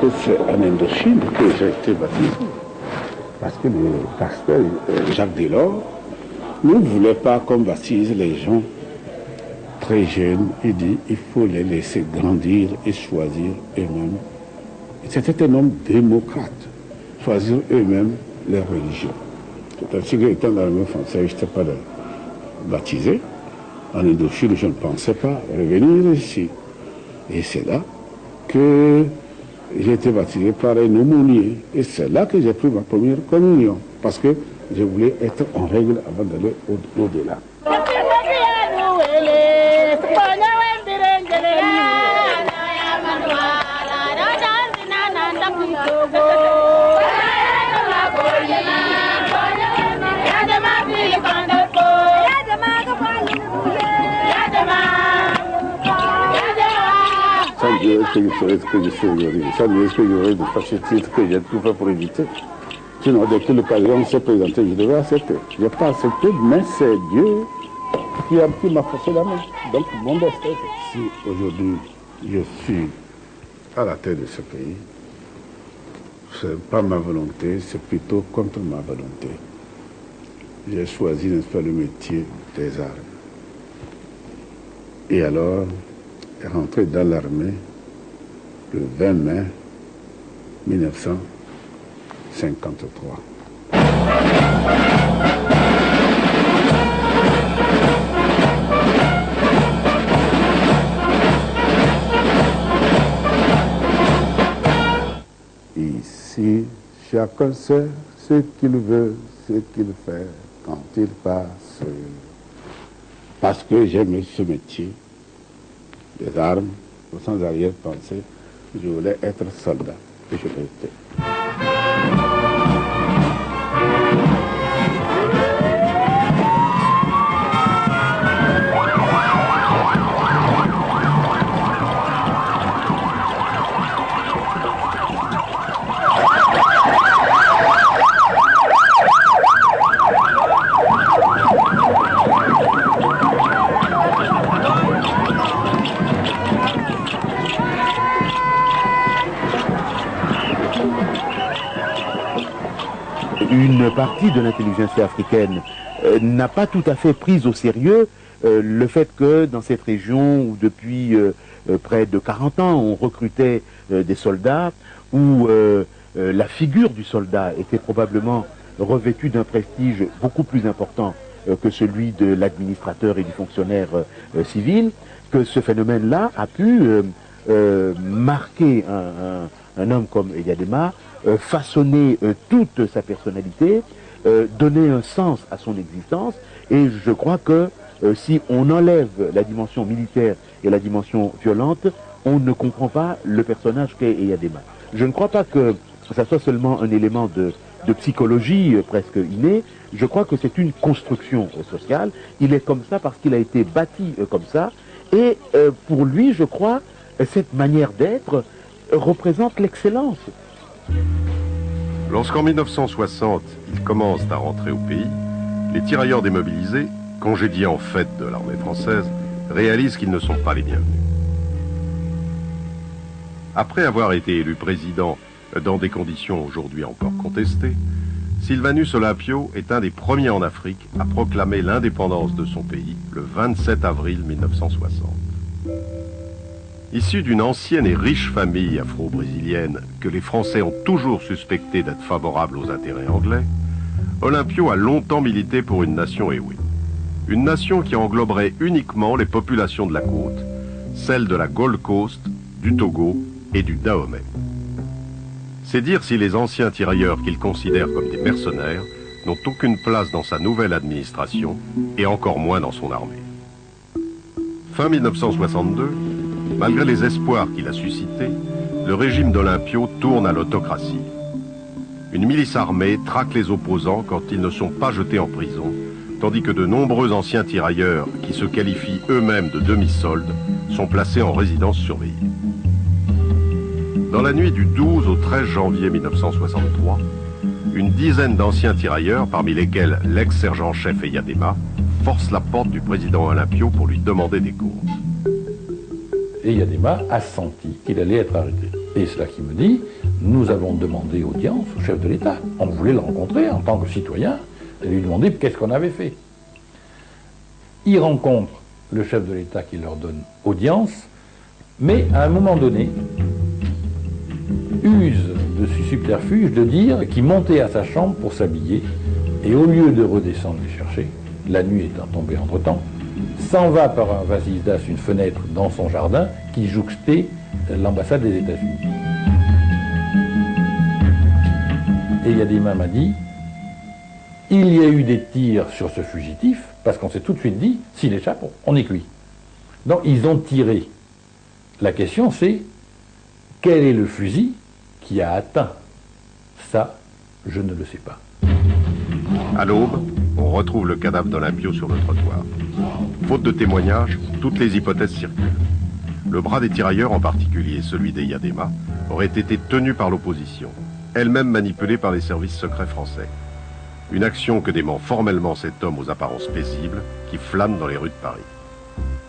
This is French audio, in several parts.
que c'est en Indochine que j'ai été baptisé. Parce que le pasteur Jacques Delors ne voulait pas qu'on baptise les gens très jeunes. Il dit il faut les laisser grandir et choisir eux-mêmes. C'était un homme démocrate, choisir eux-mêmes leur religion. C'est ainsi que, étant dans l'armée française, je n'étais pas baptisé. En Indochine, je ne pensais pas revenir ici. Et c'est là que j'ai été baptisé par un aumônier. Et c'est là que j'ai pris ma première communion. Parce que je voulais être en règle avant d'aller au-delà. Sans Dieu, est-ce que je serais ce que je suis aujourd'hui? Sans Dieu, est-ce que j'aurais de facilité que j'ai tout fait pour éviter? Sinon, dès que l'occasion s'est présentée, je devais accepter. Je n'ai pas accepté, mais c'est Dieu qui m'a forcé la main. Donc, mon destin, si aujourd'hui je suis à la tête de ce pays, ce n'est pas ma volonté, c'est plutôt contre ma volonté. J'ai choisi, n'est-ce pas, le métier des armes. Et alors, rentré dans l'armée le 20 mai 1953. Ici, chacun sait ce qu'il veut, ce qu'il fait quand il passe. Parce que j'aime ce métier des armes, sans arrière-pensée, je voulais être soldat, et je l'ai été. Une partie de l'intelligence africaine n'a pas tout à fait pris au sérieux le fait que dans cette région où depuis près de 40 ans on recrutait des soldats, où la figure du soldat était probablement revêtue d'un prestige beaucoup plus important que celui de l'administrateur et du fonctionnaire civil, que ce phénomène-là a pu marquer un homme comme Eyadema, façonner toute sa personnalité, donner un sens à son existence, et je crois que si on enlève la dimension militaire et la dimension violente, on ne comprend pas le personnage qu'est Eyadema. Je ne crois pas que ça soit seulement un élément de psychologie presque inné, je crois que c'est une construction sociale, il est comme ça parce qu'il a été bâti comme ça, et pour lui, je crois, cette manière d'être représente l'excellence. Lorsqu'en 1960, ils commencent à rentrer au pays, les tirailleurs démobilisés, congédiés en fait de l'armée française, réalisent qu'ils ne sont pas les bienvenus. Après avoir été élu président dans des conditions aujourd'hui encore contestées, Sylvanus Olympio est un des premiers en Afrique à proclamer l'indépendance de son pays le 27 avril 1960. Issu d'une ancienne et riche famille afro-brésilienne que les Français ont toujours suspecté d'être favorable aux intérêts anglais, Olympio a longtemps milité pour une nation éouée. Une nation qui engloberait uniquement les populations de la côte, celles de la Gold Coast, du Togo et du Dahomey. C'est dire si les anciens tirailleurs qu'il considère comme des mercenaires n'ont aucune place dans sa nouvelle administration et encore moins dans son armée. Fin 1962, malgré les espoirs qu'il a suscités, le régime d'Olympio tourne à l'autocratie. Une milice armée traque les opposants quand ils ne sont pas jetés en prison, tandis que de nombreux anciens tirailleurs, qui se qualifient eux-mêmes de demi-soldes, sont placés en résidence surveillée. Dans la nuit du 12 au 13 janvier 1963, une dizaine d'anciens tirailleurs, parmi lesquels l'ex-sergent-chef Eyadema, forcent la porte du président Olympio pour lui demander des comptes. Eyadema a senti qu'il allait être arrêté. Et c'est là qu'il me dit, nous avons demandé audience au chef de l'État. On voulait le rencontrer en tant que citoyen et lui demander qu'est-ce qu'on avait fait. Il rencontre le chef de l'État qui leur donne audience, mais à un moment donné, use de ce subterfuge de dire qu'il montait à sa chambre pour s'habiller, et au lieu de redescendre les chercher, la nuit étant tombée entre-temps, s'en va par un vasisdas, une fenêtre dans son jardin, qui jouxtait l'ambassade des États-Unis. Et Yadema m'a dit, il y a eu des tirs sur ce fugitif, parce qu'on s'est tout de suite dit, s'il échappe, on est cuit. Donc ils ont tiré. La question c'est, quel est le fusil qui a atteint? Ça, je ne le sais pas. À l'aube, on retrouve le cadavre d'Olympio sur le trottoir. Faute de témoignages, toutes les hypothèses circulent. Le bras des tirailleurs, en particulier celui des Yadema, aurait été tenu par l'opposition, elle-même manipulée par les services secrets français. Une action que dément formellement cet homme aux apparences paisibles qui flâne dans les rues de Paris.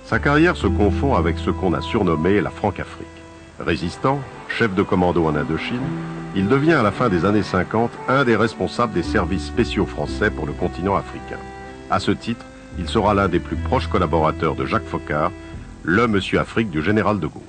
Sa carrière se confond avec ce qu'on a surnommé la Franc-Afrique. Résistant, chef de commando en Indochine, il devient à la fin des années 50 un des responsables des services spéciaux français pour le continent africain. À ce titre, il sera l'un des plus proches collaborateurs de Jacques Foccart, le monsieur Afrique du général de Gaulle.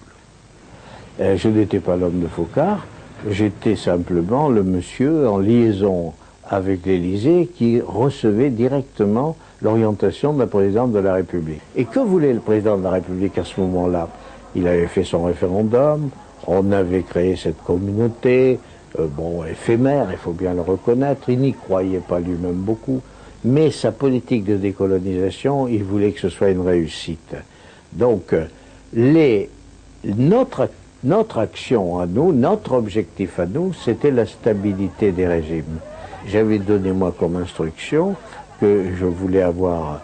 Je n'étais pas l'homme de Foccart, j'étais simplement le monsieur en liaison avec l'Élysée qui recevait directement l'orientation de la présidente de la République. Et que voulait le président de la République à ce moment-là? Il avait fait son référendum, on avait créé cette communauté, bon, éphémère, il faut bien le reconnaître, il n'y croyait pas lui-même beaucoup, mais sa politique de décolonisation, il voulait que ce soit une réussite. Donc, notre action à nous, notre objectif à nous, c'était la stabilité des régimes. J'avais donné, moi, comme instruction que je voulais avoir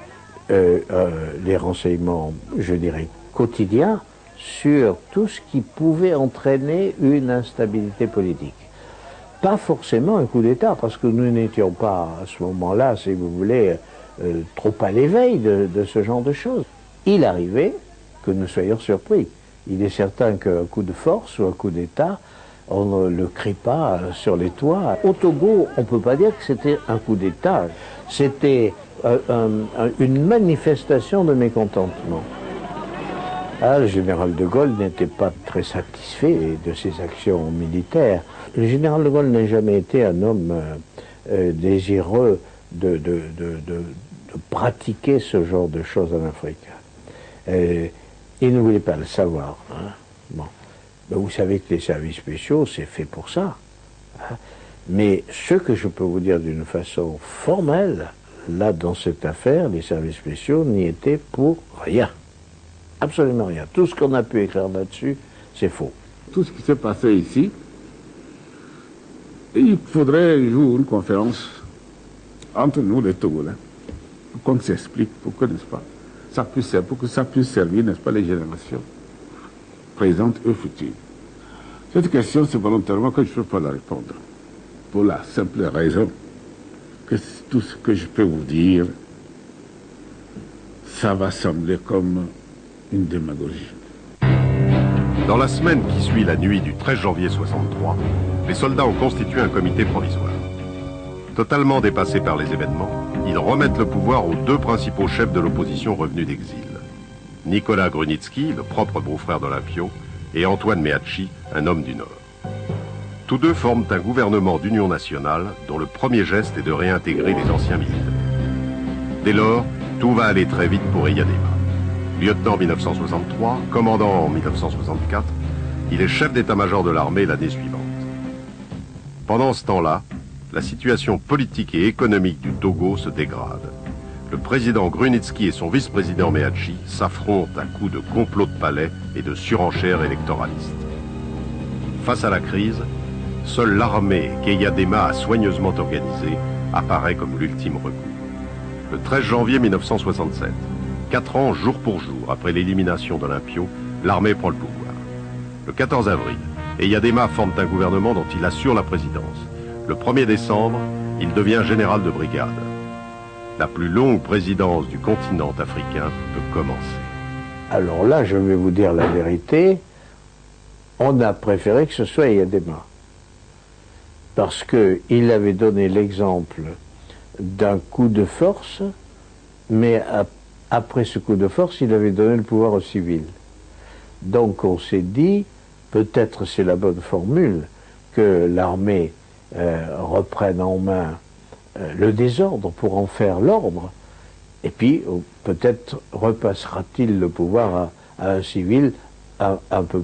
les renseignements, je dirais, quotidiens sur tout ce qui pouvait entraîner une instabilité politique. Pas forcément un coup d'État, parce que nous n'étions pas, à ce moment-là, si vous voulez, trop à l'éveil de ce genre de choses. Il arrivait que nous soyons surpris. Il est certain qu'un coup de force ou un coup d'État, on ne le crie pas sur les toits. Au Togo, on ne peut pas dire que c'était un coup d'État. C'était une manifestation de mécontentement. Ah, le général de Gaulle n'était pas très satisfait de ses actions militaires. Le général de Gaulle n'a jamais été un homme désireux de pratiquer ce genre de choses en Afrique. Il ne voulait pas le savoir. Hein. Bon. Ben, vous savez que les services spéciaux, c'est fait pour ça. Hein. Mais ce que je peux vous dire d'une façon formelle, là, dans cette affaire, les services spéciaux n'y étaient pour rien. Absolument rien. Tout ce qu'on a pu écrire là-dessus, c'est faux. Tout ce qui s'est passé ici, il faudrait un jour une conférence entre nous, les Togolais, pour qu'on s'explique, pour que, n'est-ce pas, pour que ça puisse servir, n'est-ce pas, les générations présentes et futures. Cette question, c'est volontairement que je ne peux pas la répondre. Pour la simple raison que tout ce que je peux vous dire, ça va sembler comme une démagogie. Dans la semaine qui suit la nuit du 13 janvier 63, les soldats ont constitué un comité provisoire. Totalement dépassés par les événements, ils remettent le pouvoir aux deux principaux chefs de l'opposition revenus d'exil. Nicolas Grunitzky, le propre beau-frère d'Olympio, et Antoine Meachy, un homme du Nord. Tous deux forment un gouvernement d'union nationale dont le premier geste est de réintégrer les anciens militaires. Dès lors, tout va aller très vite pour Eyadema. Lieutenant en 1963, commandant en 1964, il est chef d'état-major de l'armée l'année suivante. Pendant ce temps-là, la situation politique et économique du Togo se dégrade. Le président Grunitzky et son vice-président Meachy s'affrontent à coups de complots de palais et de surenchères électoralistes. Face à la crise, seule l'armée qu'Eyadema a soigneusement organisée apparaît comme l'ultime recours. Le 13 janvier 1967, 4 ans jour pour jour après l'élimination d'Olympio, l'armée prend le pouvoir. Le 14 avril, Eyadema forme un gouvernement dont il assure la présidence. Le 1er décembre, il devient général de brigade. La plus longue présidence du continent africain peut commencer. Alors là, je vais vous dire la vérité. on a préféré que ce soit Eyadema. Parce qu'il avait donné l'exemple d'un coup de force, mais après ce coup de force, il avait donné le pouvoir aux civils. Donc on s'est dit, peut-être c'est la bonne formule, que l'armée reprenne en main le désordre pour en faire l'ordre, et puis peut-être repassera-t-il le pouvoir à un civil un peu